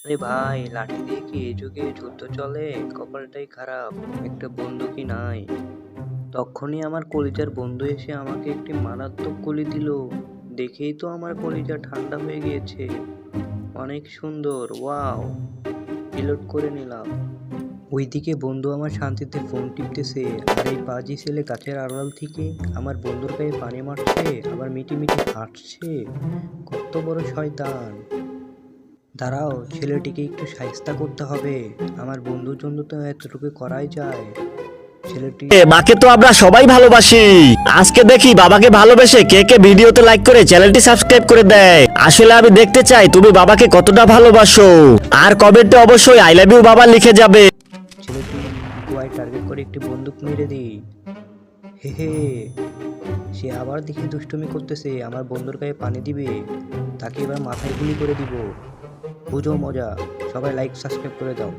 আরে ভাই, লাঠি দিয়ে কি এই যুগে যুদ্ধ চলে? কপালটাই খারাপ, একটা বন্দুকই নাই। তখনই আমার কলিজার বন্ধু এসে আমাকে একটি মারাত্মক গুলি দিল। দেখেই তো আমার কলিজা ঠান্ডা হয়ে গিয়েছে। অনেক সুন্দর, ওয়াও! রিলোড করে নিলাম। ওইদিকে বন্ধু আমার শান্তিতে ফোন টিপতেছে, আর এই পাজি ছেলে গাছের আড়াল থেকে আমার বন্ধুর গায়ে পানি মারছে, আবার মিটি মিটি হাঁটছে। কত বড় শয়তান! দাঁড়াও, ছেলেটিকে একটু শায়েস্তা করতে হবে। আমার বন্ধুর জন্য তো এতটুকু করাই যায়। ছেলেটি মাকে তো আমরা সবাই ভালোবাসি। আজকে দেখি বাবাকে ভালোবেসে কে কে ভিডিওতে লাইক করে চ্যানেলটি সাবস্ক্রাইব করে দেয়। আসলে আমি দেখতে চাই তুমি বাবাকে কতটা ভালোবাসো। আর কমেন্টে অবশ্যই আই লাভ ইউ বাবা লিখে যাবে। ছেলেটি গোয়ায় টার্গেট করে একটি বন্দুক মেরে দিই। হে হে, সে আবার দেখি দুষ্টুমি করতেছে, আমার বন্ধুর গায়ে পানি দিবে। তাকে এবার মাথায় গুলি করে দিব। বুঝো মজা। সবাই লাইক সাবস্ক্রাইব করে দাও।